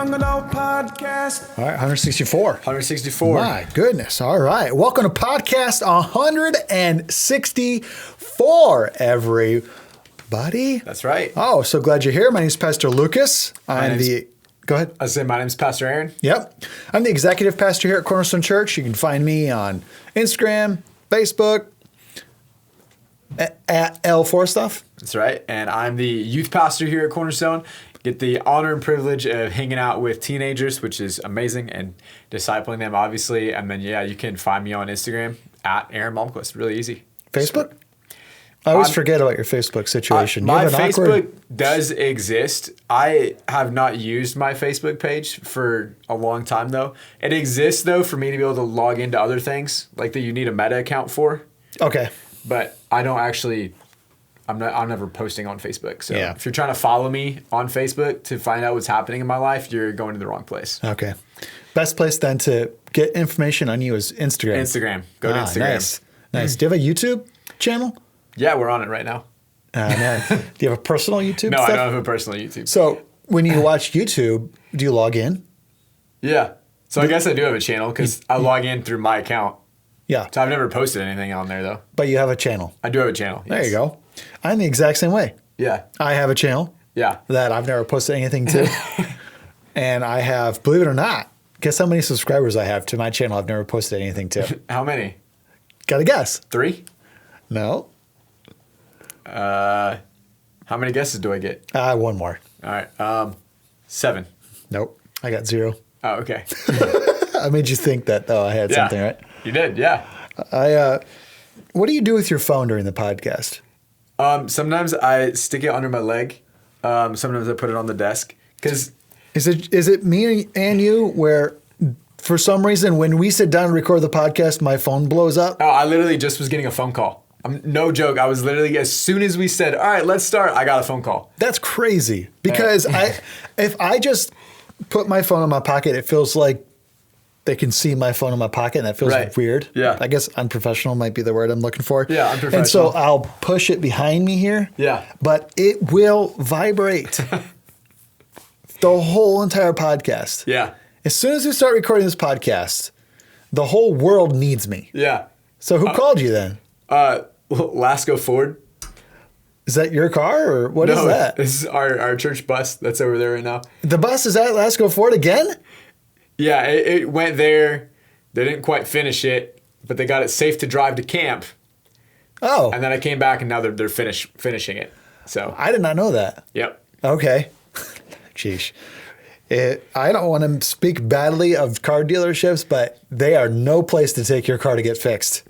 Young Adult Podcast. All right, 164. 164. My goodness. All right. Welcome to podcast 164, everybody. That's right. Oh, so glad you're here. My name is Pastor Lucas. Go ahead. I say my name's Pastor Aaron. Yep. I'm the executive pastor here at Cornerstone Church. You can find me on Instagram, Facebook, at L4 Stuff. That's right. And I'm the youth pastor here at Cornerstone. Get the honor and privilege of hanging out with teenagers, which is amazing, and discipling them, obviously. And then, you can find me on Instagram at Aaron Malmquist. Really easy. Facebook? I always forget about your Facebook situation. My Facebook does exist. I have not used my Facebook page for a long time, though. It exists, though, for me to be able to log into other things, like that you need a Meta account for. Okay. But I don't actually... I'm never posting on Facebook. So yeah. If you're trying to follow me on Facebook to find out what's happening in my life, you're going to the wrong place. Okay. Best place then to get information on you is Instagram. Instagram. Go to Instagram. Nice. Do you have a YouTube channel? Yeah, we're on it right now. Man. Do you have a personal YouTube? No, stuff? I don't have a personal YouTube. So when you watch YouTube, do you log in? Yeah. So I guess I do have a channel because I log in through my account. Yeah. So I've never posted anything on there, though. But you have a channel. I do have a channel. There you go. I'm the exact same way. Yeah. I have a channel. Yeah. That I've never posted anything to. And I have, believe it or not, guess how many subscribers I have to my channel I've never posted anything to. How many? Got to guess. 3? No. How many guesses do I get? One more. All right. 7. Nope. I got 0. Oh, okay. I made you think that, though, I had something, right? You did, yeah. What do you do with your phone during the podcast? Sometimes I stick it under my leg. Sometimes I put it on the desk. Cause Is it me and you where for some reason when we sit down and record the podcast, my phone blows up? Oh, I literally just was getting a phone call. No joke. I was literally, as soon as we said, all right, let's start, I got a phone call. That's crazy because if I just put my phone in my pocket, it feels like they can see my phone in my pocket, and that feels weird. Yeah. I guess unprofessional might be the word I'm looking for. Yeah, unprofessional. And so I'll push it behind me here. Yeah. But it will vibrate the whole entire podcast. Yeah. As soon as we start recording this podcast, the whole world needs me. Yeah. So who called you then? Lasco Ford. Is that your car or what is that? This is our church bus that's over there right now. The bus is at Lasco Ford again? Yeah, it went there. They didn't quite finish it, but they got it safe to drive to camp. Oh. And then I came back, and now they're finishing it. So I did not know that. Yep. Okay. Sheesh. I don't want to speak badly of car dealerships, but they are no place to take your car to get fixed.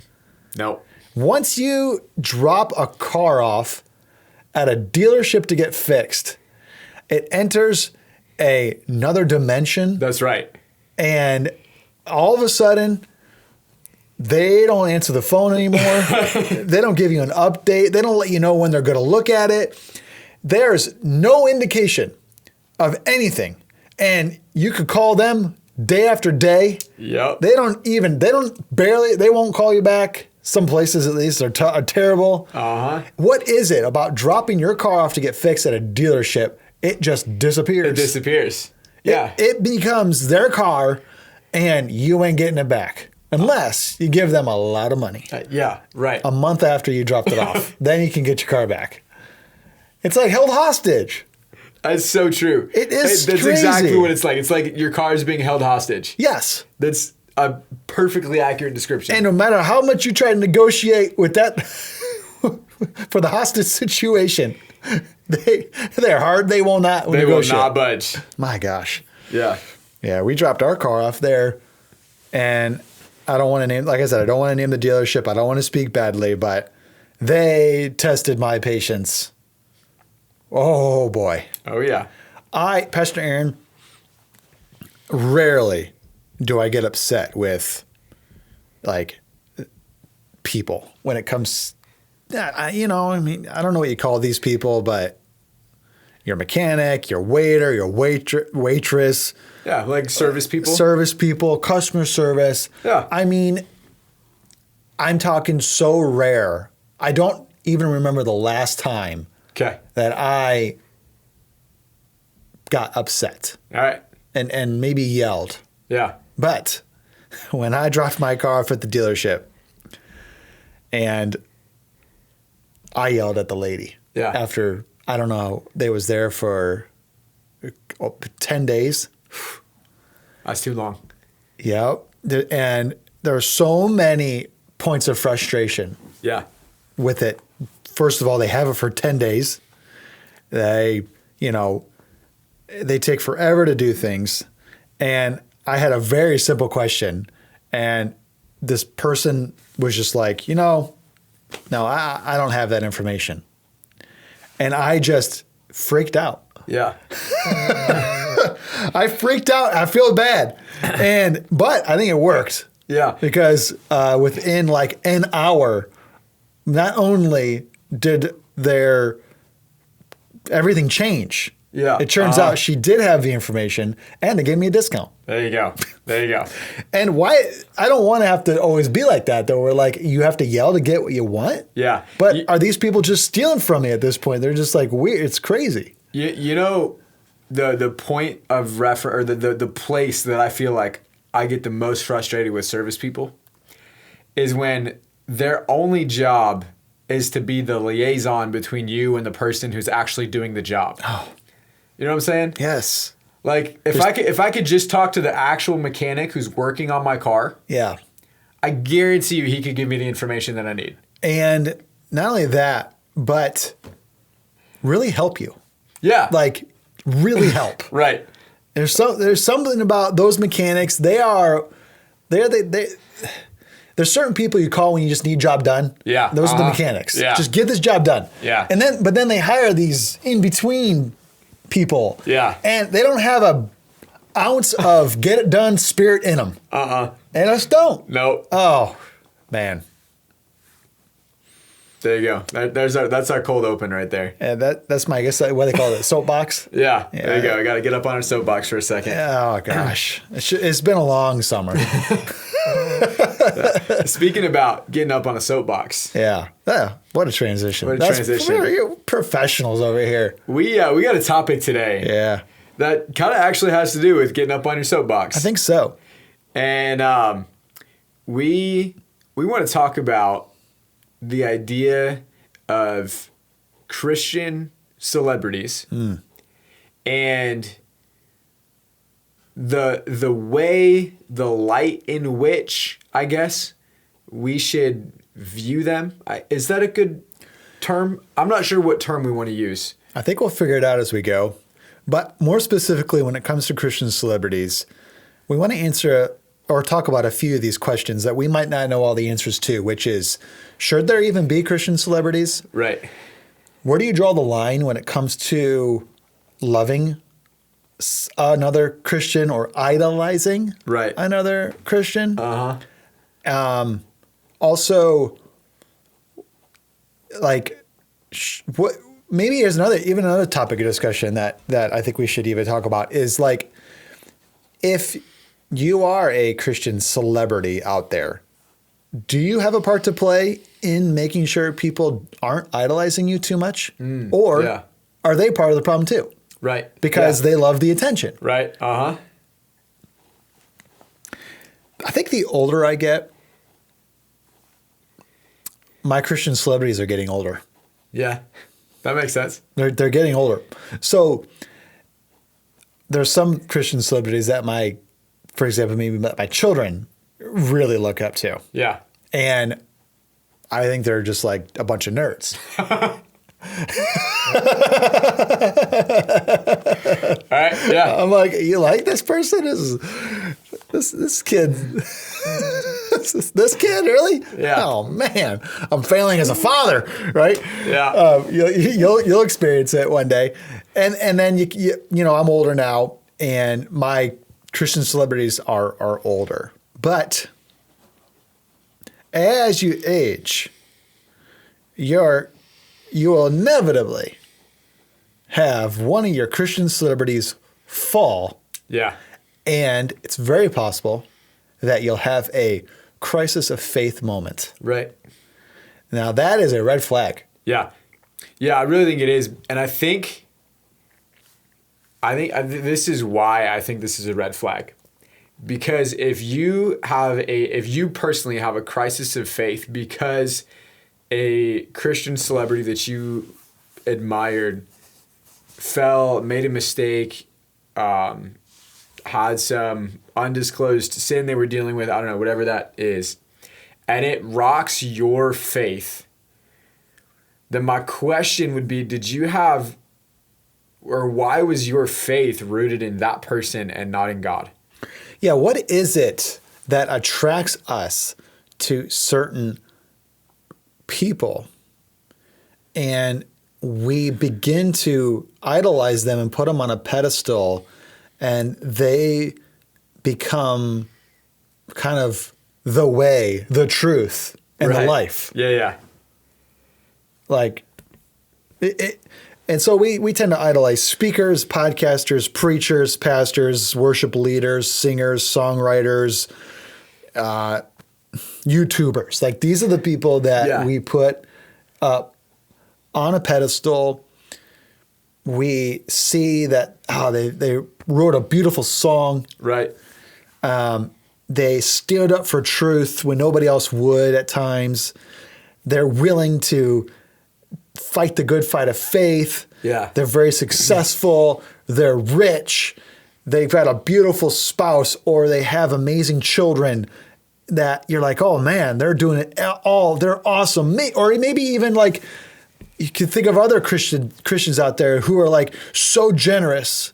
Nope. Once you drop a car off at a dealership to get fixed, it enters another dimension. That's right. And all of a sudden, they don't answer the phone anymore. They don't give you an update. They don't let you know when they're going to look at it. There's no indication of anything. And you could call them day after day. Yep. They won't call you back. Some places at least are terrible. Uh-huh. What is it about dropping your car off to get fixed at a dealership? It just disappears. It disappears. Yeah. It becomes their car and you ain't getting it back unless you give them a lot of money. Yeah, right. A month after you dropped it off. Then you can get your car back. It's like held hostage. That's so true. That's crazy. Exactly what it's like. It's like your car is being held hostage. Yes. That's a perfectly accurate description. And no matter how much you try to negotiate with that for the hostage situation, they're hard. They will not negotiate. Will not budge. My gosh. Yeah. Yeah, we dropped our car off there, and I don't want to name, like I said, I don't want to name the dealership. I don't want to speak badly, but they tested my patience. Oh, boy. Oh, yeah. Pastor Aaron, rarely do I get upset with, like, people when it comes, I don't know what you call these people, but your mechanic, your waiter, your waitress. Yeah, like service people. Service people, customer service. Yeah. I mean, I'm talking so rare. I don't even remember the last time Okay. that I got upset. All right. and maybe yelled. Yeah. But when I dropped my car off at the dealership and I yelled at the lady after, I don't know, they was there for 10 days. That's too long. Yeah. And there are so many points of frustration with it. First of all, they have it for 10 days. They take forever to do things. And I had a very simple question. And this person was just like, no, I don't have that information. And I just freaked out. Yeah. I freaked out. I feel bad. But I think it worked. Yeah. Because within like an hour, not only did everything change. Yeah. It turns out she did have the information and they gave me a discount. There you go. And why I don't want to have to always be like that though. We're like, you have to yell to get what you want. Yeah. But are these people just stealing from me at this point? They're just like weird. It's crazy. You know, the point of or the place that I feel like I get the most frustrated with service people is when their only job is to be the liaison between you and the person who's actually doing the job. Oh. You know what I'm saying? Yes. Like if I could just talk to the actual mechanic who's working on my car, I guarantee you he could give me the information that I need. And not only that, but really help you. Yeah. Like really help. Right. There's something about those mechanics. There's certain people you call when you just need job done. Yeah. Those are the mechanics. Yeah. Just get this job done. Yeah. But then they hire these in between people. Yeah. And they don't have a ounce of get it done spirit in them. And us don't. Nope. Oh, man. There you go. That's our cold open right there. Yeah, that's my, I guess, what they call it, soapbox. Yeah. There you go. We got to get up on our soapbox for a second. Oh, gosh. It's been a long summer. Speaking about getting up on a soapbox. Yeah. What a transition. Transition. We're professionals over here. We got a topic today. Yeah. That kind of actually has to do with getting up on your soapbox. I think so. And we want to talk about the idea of Christian celebrities and the way, the light in which, I guess, we should view them. Is that a good term? I'm not sure what term we want to use. I think we'll figure it out as we go. But more specifically, when it comes to Christian celebrities, we want to answer or talk about a few of these questions that we might not know all the answers to, which is, should there even be Christian celebrities? Right. Where do you draw the line when it comes to loving another Christian or idolizing another Christian? Also, like, what? Maybe here's another topic of discussion that I think we should even talk about is like, if you are a Christian celebrity out there, do you have a part to play in making sure people aren't idolizing you too much? Or are they part of the problem too? Right. Because they love the attention. Right. I think the older I get, my Christian celebrities are getting older. Yeah. That makes sense. They're getting older. So there's some Christian celebrities that for example, maybe my children really look up to. Yeah. And I think they're just like a bunch of nerds. All right. Yeah. I'm like, you like this person? This kid. This kid, really? Yeah. Oh man, I'm failing as a father, right? Yeah. You'll experience it one day, and then you know I'm older now, and my Christian celebrities are older, but as you age, you will inevitably have one of your Christian celebrities fall. Yeah. And it's very possible that you'll have a crisis of faith moment. Right. Now, that is a red flag. Yeah. Yeah, I really think it is. And I think This is why I think this is a red flag. Because if you personally have a crisis of faith because a Christian celebrity that you admired made a mistake, had some undisclosed sin they were dealing with, I don't know, whatever that is, and it rocks your faith, then my question would be, why was your faith rooted in that person and not in God? Yeah, what is it that attracts us to certain people and we begin to idolize them and put them on a pedestal, and they become kind of the way, the truth, and the life? Yeah. Like, and so we tend to idolize speakers, podcasters, preachers, pastors, worship leaders, singers, songwriters, YouTubers. Like, these are the people that we put up on a pedestal. We see that they wrote a beautiful song. Right. They stood up for truth when nobody else would at times. They're willing to fight the good fight of faith. Yeah. They're very successful. They're rich. They've got a beautiful spouse, or they have amazing children that you're like, oh man, they're doing it all. They're awesome. Or maybe even like, you can think of other Christians out there who are like so generous,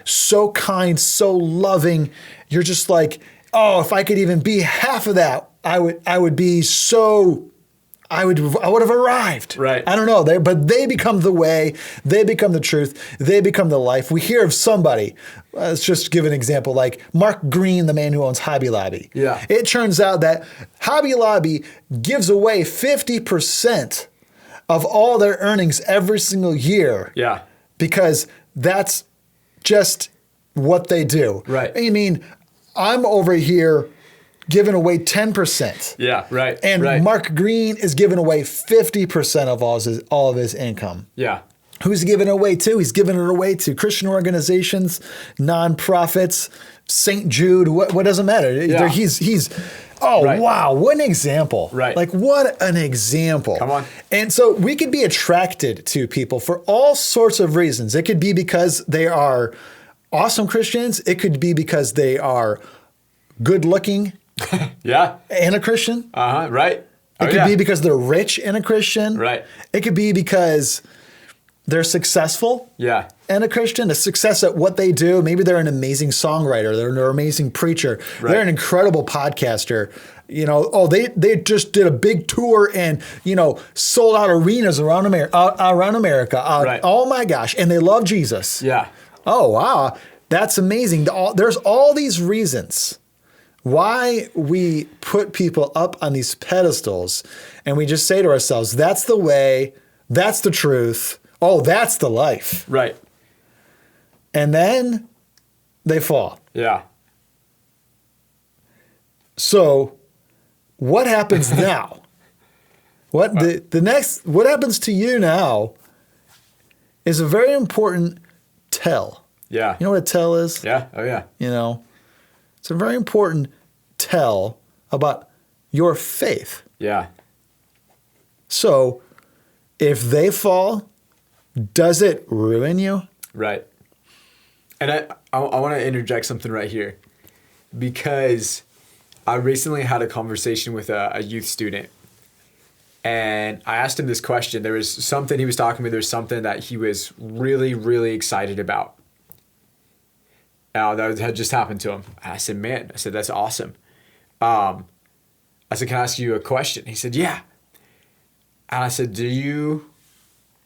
so kind, so loving. You're just like, oh, if I could even be half of that, I would have arrived. Right. I don't know. But they become the way, they become the truth, they become the life. We hear of somebody, let's just give an example, like Mark Green, the man who owns Hobby Lobby. Yeah. It turns out that Hobby Lobby gives away 50% of all their earnings every single year. Yeah. Because that's just what they do. Right. I mean, I'm over here giving away 10%. Yeah, right. And right. Mark Green is giving away 50% of all of his income. Yeah. Who's he giving it away to? He's giving it away to Christian organizations, nonprofits, St. Jude, what doesn't matter. Yeah. Right. Wow, what an example. Right. Like, what an example. Come on. And so we could be attracted to people for all sorts of reasons. It could be because they are awesome Christians. It could be because they are good looking. Yeah. And a Christian. Right. It could be because they're rich and a Christian. Right. It could be because they're successful. Yeah. And a Christian, a success at what they do. Maybe they're an amazing songwriter. They're an amazing preacher. Right. They're an incredible podcaster. They just did a big tour and, sold out arenas around America. Right. Oh my gosh. And they love Jesus. Yeah. Oh, wow. That's amazing. There's all these reasons why we put people up on these pedestals, and we just say to ourselves, that's the way, that's the truth. Oh, that's the life. Right. And then they fall. Yeah. So what happens now? What happens to you now is a very important tell. Yeah. You know what a tell is? Yeah. Oh, yeah. It's a very important tell about your faith. Yeah. So if they fall, does it ruin you? Right. And I want to interject something right here, because I recently had a conversation with a youth student, and I asked him this question. There was something he was talking to me. There's something that he was really, really excited about. That had just happened to him. And I said, man, that's awesome. I said, can I ask you a question? He said, yeah. And I said, do you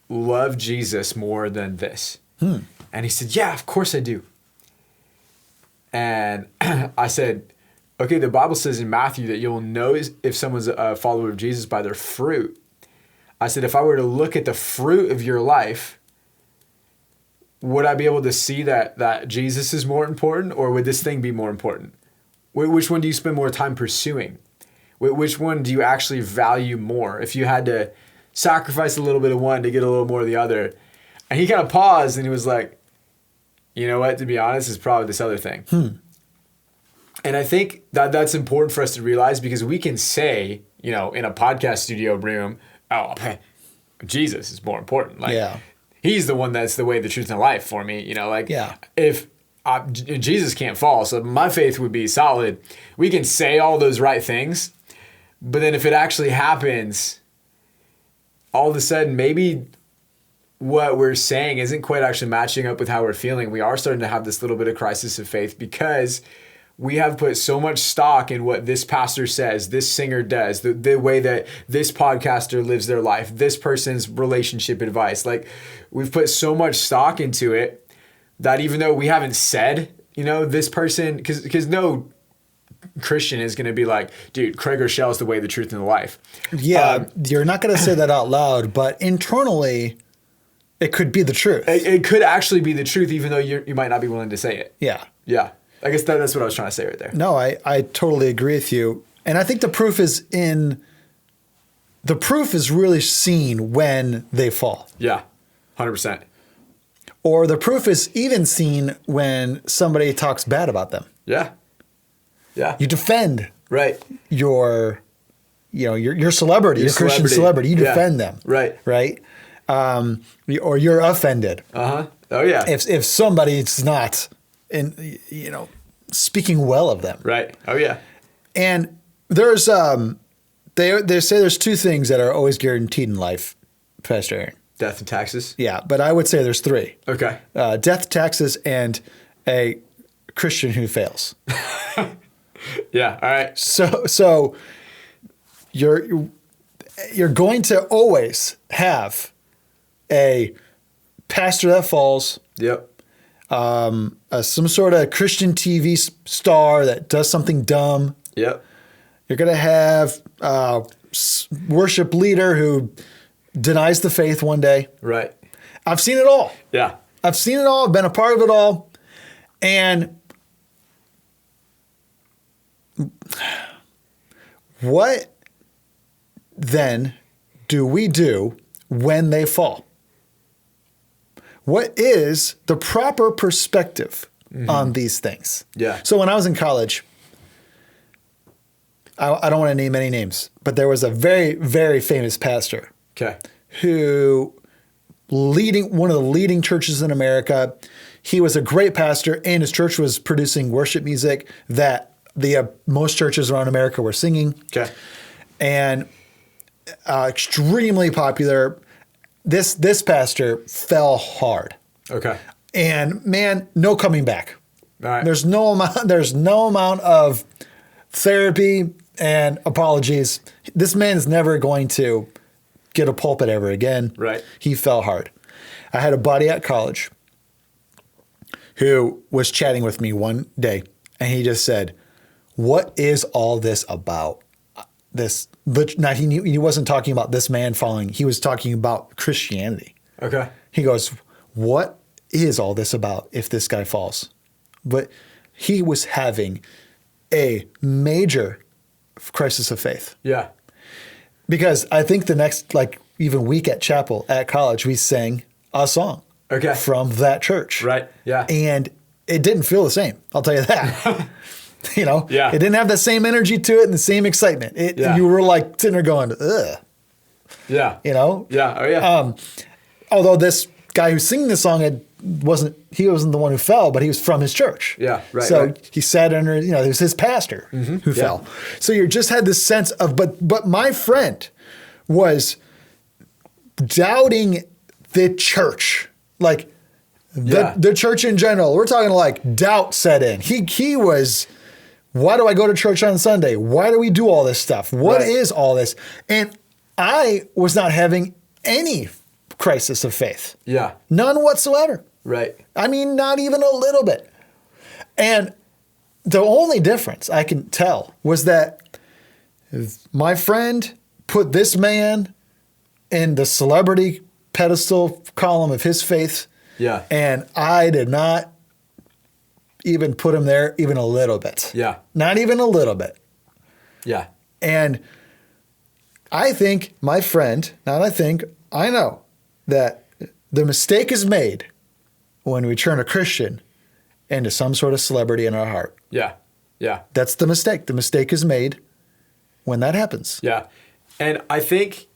love Jesus more than this? And he said, yeah, of course I do. And I said, okay, the Bible says in Matthew that you'll know if someone's a follower of Jesus by their fruit. I said, if I were to look at the fruit of your life, would I be able to see that Jesus is more important, or would this thing be more important? Which one do you spend more time pursuing? Which one do you actually value more? If you had to sacrifice a little bit of one to get a little more of the other. And he kind of paused and he was like, you know what, to be honest, is probably this other thing. And I think that that's important for us to realize, because we can say, you know, in a podcast studio room, oh, Jesus is more important. Like, he's the one that's the way, the truth, and the life for me. You know, like, if Jesus can't fall, so my faith would be solid. We can say all those right things, but then if it actually happens, all of a sudden, maybe what we're saying isn't quite actually matching up with how we're feeling. We are starting to have this little bit of crisis of faith, because we have put so much stock in what this pastor says, this singer does, the way that this podcaster lives their life, this person's relationship advice. Like, we've put so much stock into it that even though we haven't said, you know, this person, because no Christian is going to be like, dude, Craig Rochelle is the way, the truth, and the life. Yeah, you're not going to say that out loud, but internally, it could be the truth. It could actually be the truth, even though you might not be willing to say it. Yeah. Yeah. I guess that's what I was trying to say right there. No, I totally agree with you. And I think the proof is really seen when they fall. Yeah, 100%. Or the proof is even seen when somebody talks bad about them. Yeah. Yeah. You defend your celebrity, your Christian celebrity. You defend them. Right. Right. Or you're offended. Uh-huh. Oh, yeah. If somebody's not speaking well of them. Right. Oh, yeah. And there's they say there's two things that are always guaranteed in life, Pastor Aaron. Death and taxes? Yeah, but I would say there's three. Okay. Death, taxes, and a Christian who fails. Yeah, all right. So you're going to always have a pastor that falls. Yep. Some sort of Christian TV star that does something dumb. Yep. You're going to have a worship leader who denies the faith one day. Right. I've seen it all. Yeah. I've seen it all. I've been a part of it all. And what then do we do when they fall? What is the proper perspective on these things? Yeah. So when I was in college, I don't want to name any names, but there was a very, very famous pastor who one of the leading churches in America. He was a great pastor, and his church was producing worship music that most churches around America were singing. Okay. And extremely popular. This pastor fell hard. Okay. And man, no coming back. All right. There's no amount of therapy and apologies. This man is never going to get a pulpit ever again. Right. He fell hard. I had a buddy at college who was chatting with me one day, and he just said, "What is all this about?" He wasn't talking about this man falling. He was talking about Christianity. Okay. He goes, "What is all this about if this guy falls?" But he was having a major crisis of faith. Yeah. Because I think the next, even week at chapel at college, we sang a song from that church. Right. Yeah. And it didn't feel the same. I'll tell you that. Yeah. It didn't have the same energy to it and the same excitement. You were sitting there going, ugh. Yeah. Yeah. Oh, yeah. Although this guy who's singing the song wasn't the one who fell, but he was from his church. Yeah. Right. So he sat under, it was his pastor who fell. So you just had this sense of, but my friend was doubting the church, the church in general. We're talking doubt set in. He was, why do I go to church on Sunday? Why do we do all this stuff? What is all this? And I was not having any crisis of faith. Yeah. None whatsoever. Right. I mean, not even a little bit. And the only difference I can tell was that my friend put this man in the celebrity pedestal column of his faith. Yeah. And I did not even put him there even a little bit. Yeah. Not even a little bit. Yeah. And I think my friend, I know that the mistake is made when we turn a Christian into some sort of celebrity in our heart. Yeah. Yeah. That's the mistake. The mistake is made when that happens. Yeah. And I think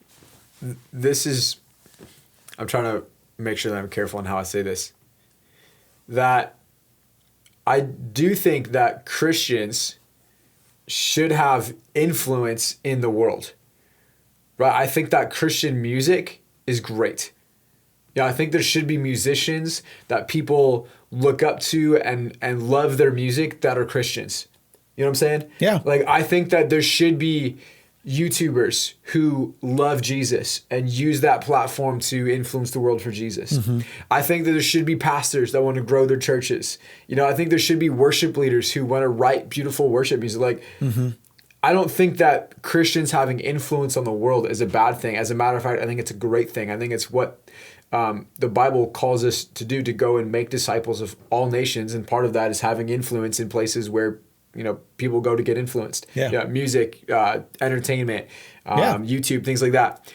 this is, I'm trying to make sure that I'm careful in how I say this, that I do think that Christians should have influence in the world, right? I think that Christian music is great. Yeah, I think there should be musicians that people look up to and love their music that are Christians. You know what I'm saying? Yeah. Like, I think that there should be YouTubers who love Jesus and use that platform to influence the world for Jesus. Mm-hmm. I think that there should be pastors that want to grow their churches. You know, I think there should be worship leaders who want to write beautiful worship music. Like, I don't think that Christians having influence on the world is a bad thing. As a matter of fact, I think it's a great thing. I think it's what the Bible calls us to do, to go and make disciples of all nations. And part of that is having influence in places where, you know, people go to get influenced. Yeah, music, entertainment, YouTube, things like that.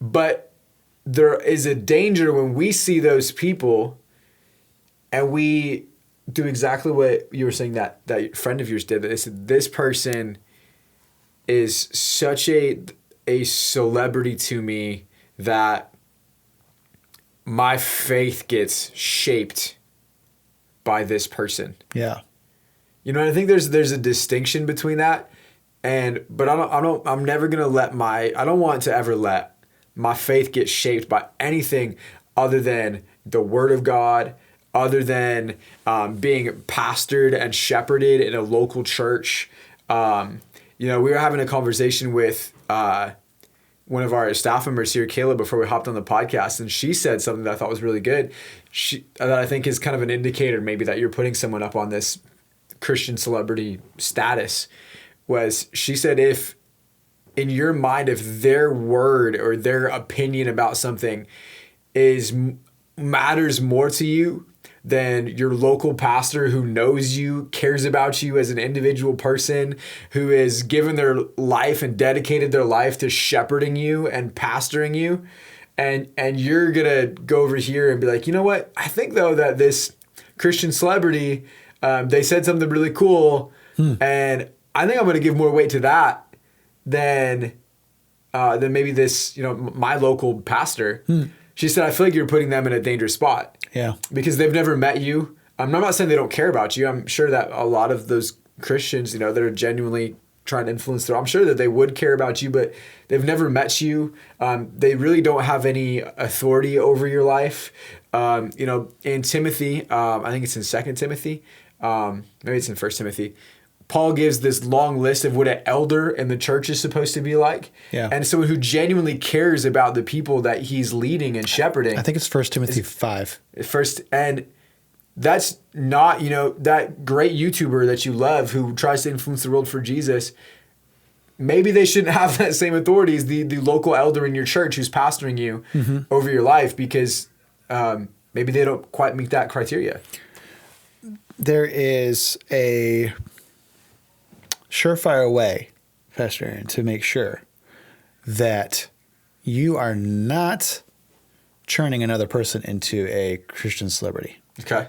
But there is a danger when we see those people and we do exactly what you were saying that friend of yours did. They said, this person is such a celebrity to me that my faith gets shaped by this person. Yeah. You know, I think there's a distinction between that, but I'm never gonna I don't want to ever let my faith get shaped by anything other than the Word of God, other than being pastored and shepherded in a local church. You know, we were having a conversation with one of our staff members here, Kayla, before we hopped on the podcast, and she said something that I thought was really good. That I think is kind of an indicator maybe that you're putting someone up on this Christian celebrity status. Was she said, if in your mind, if their word or their opinion about something matters more to you than your local pastor who knows you, cares about you as an individual person, who has given their life and dedicated their life to shepherding you and pastoring you, and you're gonna go over here and be like, you know what, I think though that this Christian celebrity, they said something really cool, and I think I'm going to give more weight to that than maybe this, you know, my local pastor. She said, I feel like you're putting them in a dangerous spot. Yeah. Because they've never met you. I'm not saying they don't care about you. I'm sure that a lot of those Christians, you know, that are genuinely trying to influence I'm sure that they would care about you, but they've never met you. They really don't have any authority over your life. You know, in Timothy, I think it's in 2 Timothy, maybe it's in 1 Timothy, Paul gives this long list of what an elder in the church is supposed to be like. Yeah. And someone who genuinely cares about the people that he's leading and shepherding. I think it's 1 Timothy 5. And that's not, you know, that great YouTuber that you love who tries to influence the world for Jesus. Maybe they shouldn't have that same authority as the local elder in your church who's pastoring you over your life, because maybe they don't quite meet that criteria. There is a surefire way, Pastor Aaron, to make sure that you are not turning another person into a Christian celebrity. Okay.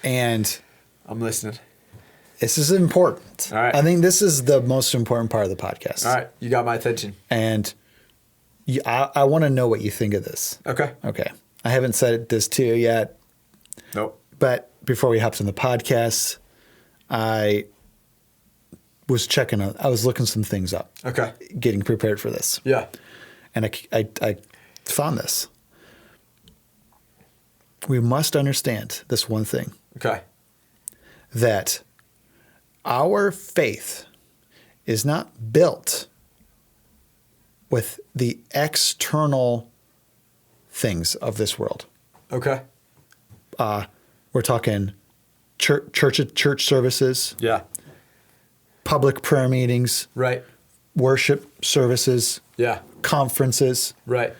And I'm listening. This is important. All right. I think this is the most important part of the podcast. All right. You got my attention. And I want to know what you think of this. Okay. Okay. I haven't said this to you yet. Nope. But before we hopped on the podcast, I was looking some things up. Okay. Getting prepared for this. Yeah. And I found this. We must understand this one thing. Okay. That our faith is not built with the external things of this world. Okay. We're talking church services. Yeah. Public prayer meetings. Right. Worship services. Yeah. Conferences. Right.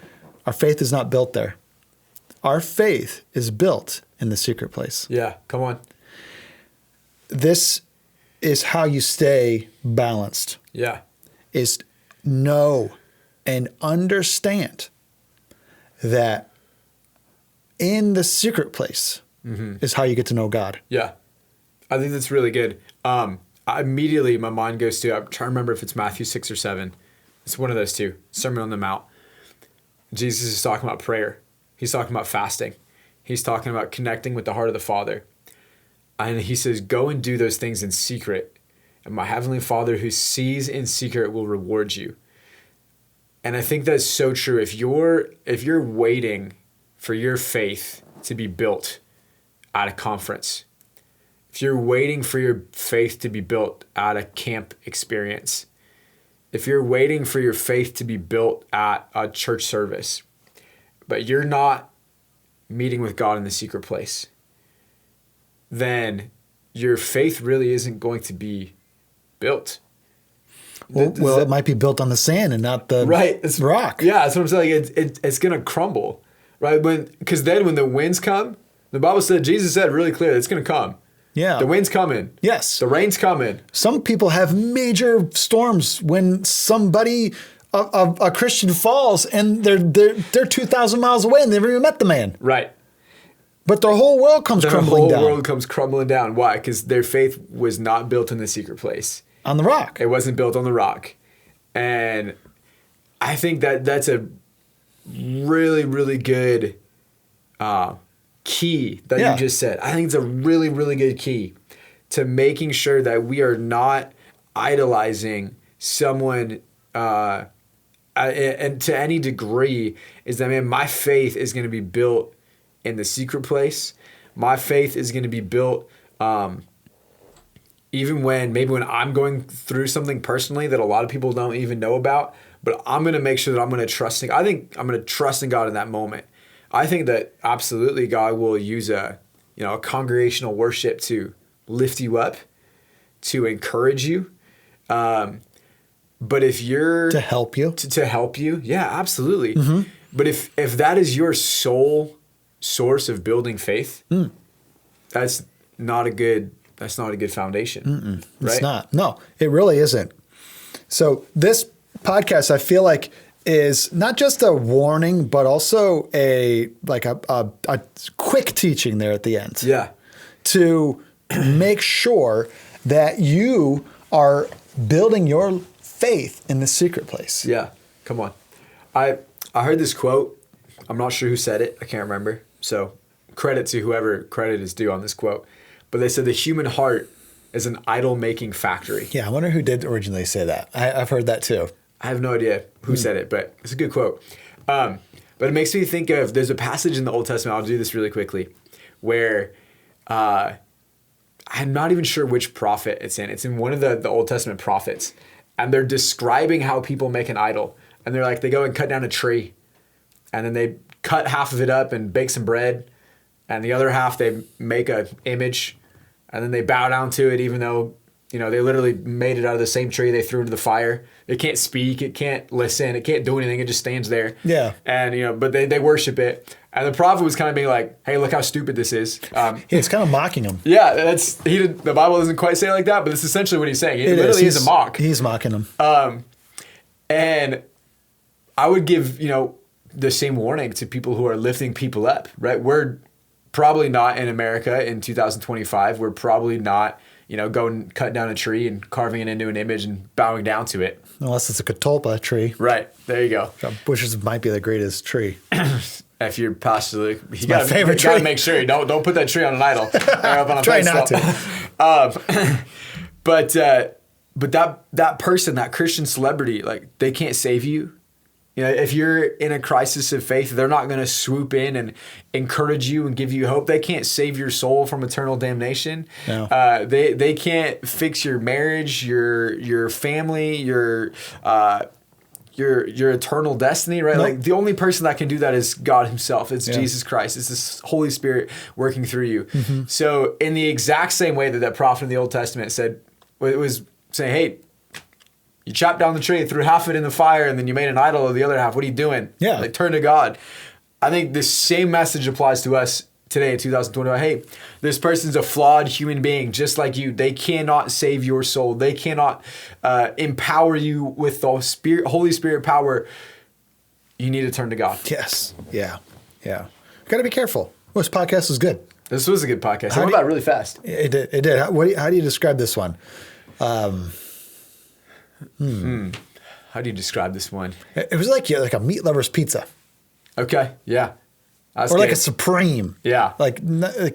Our faith is not built there. Our faith is built in the secret place. Yeah. Come on. This is how you stay balanced. Yeah. Is know and understand that in the secret place is how you get to know God. Yeah. I think that's really good. Immediately my mind goes to, I'm trying to remember if it's Matthew 6 or 7. It's one of those two. Sermon on the Mount. Jesus is talking about prayer. He's talking about fasting. He's talking about connecting with the heart of the Father. And he says, go and do those things in secret. And my heavenly Father who sees in secret will reward you. And I think that's so true. If you're waiting for your faith to be built at a conference, if you're waiting for your faith to be built at a camp experience, if you're waiting for your faith to be built at a church service, but you're not meeting with God in the secret place, then your faith really isn't going to be built. Well, it might be built on the sand and not the rock. Yeah, that's what I'm saying. It's going to crumble, right? Because then when the winds come, the Bible said, Jesus said really clear, it's going to come. Yeah. The wind's coming. Yes. The rain's coming. Some people have major storms when somebody, a Christian falls and they're 2,000 miles away and they've never even met the man. Right. But their whole world comes crumbling down. The whole world comes crumbling down. Why? Because their faith was not built in the secret place. On the rock. It wasn't built on the rock. And I think that's a really, really good key that you just said. I think it's a really, really good key to making sure that we are not idolizing someone and to any degree is that, man, my faith is going to be built in the secret place. My faith is going to be built even when I'm going through something personally that a lot of people don't even know about, but I'm going to make sure that I'm going to trust in God. I think I'm going to trust in God in that moment. I think that absolutely God will use a congregational worship to lift you up, to encourage you. But if you're to help you, to help you, yeah, absolutely. Mm-hmm. But if that is your sole source of building faith, that's not a good foundation. Right? It's not. No, it really isn't. So this podcast, I feel like, is not just a warning, but also a quick teaching there at the end. Yeah. To make sure that you are building your faith in the secret place. Yeah. Come on. I heard this quote. I'm not sure who said it. I can't remember. So credit to whoever credit is due on this quote. But they said the human heart is an idol-making factory. Yeah, I wonder who did originally say that. I've heard that too. I have no idea who said it, but it's a good quote. But it makes me think of, there's a passage in the Old Testament, I'll do this really quickly, where I'm not even sure which prophet it's in. It's in one of the Old Testament prophets. And they're describing how people make an idol. And they're like, they go and cut down a tree. And then they cut half of it up and bake some bread. And the other half, they make an image. And then they bow down to it, even though, they literally made it out of the same tree they threw into the fire. It can't speak. It can't listen. It can't do anything. It just stands there. Yeah. And, but they worship it. And the prophet was kind of being like, hey, look how stupid this is. It's kind of mocking him. Yeah, the Bible doesn't quite say it like that, but it's essentially what he's saying. It literally is a mock. He's mocking him. And I would give, the same warning to people who are lifting people up, right? We're probably not in America in 2025. We're probably not, going cut down a tree and carving it into an image and bowing down to it. Unless it's a catalpa tree. Right. There you go. Which might be the greatest tree. If you're Pastor Luke, you gotta make sure you don't put that tree on an idol. Try not to. But that person, that Christian celebrity, like, they can't save you. If you're in a crisis of faith, they're not going to swoop in and encourage you and give you hope. They can't save your soul from eternal damnation. No. They can't fix your marriage, your family, your eternal destiny, right? Nope. Like, the only person that can do that is God himself. It's Jesus Christ. It's this Holy Spirit working through you. Mm-hmm. So in the exact same way that prophet in the Old Testament said, it was saying, hey, you chopped down the tree and threw half of it in the fire and then you made an idol of the other half. What are you doing? Yeah. Like, turn to God. I think this same message applies to us today in 2021. Hey, this person's a flawed human being just like you. They cannot save your soul. They cannot empower you with the Holy Spirit power. You need to turn to God. Yes. Yeah. Yeah. Got to be careful. Well, this podcast was good. This was a good podcast. It went by really fast. It did. It did. How do you describe this one? How do you describe this one? It was like a meat lover's pizza. Okay. Yeah. Or like a supreme. Yeah. Like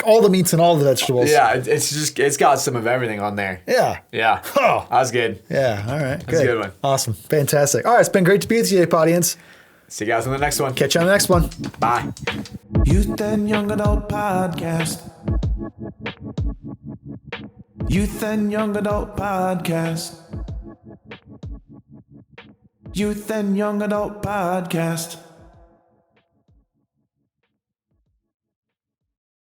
all the meats and all the vegetables. Yeah. It's got some of everything on there. Yeah. Yeah. Oh. That was good. Yeah. All right. That's a good one. Awesome. Fantastic. All right. It's been great to be with you, Ape audience. See you guys on the next one. Catch you on the next one. Bye. Youth and Young Adult Podcast. Youth and Young Adult Podcast. Youth and Young Adult Podcast.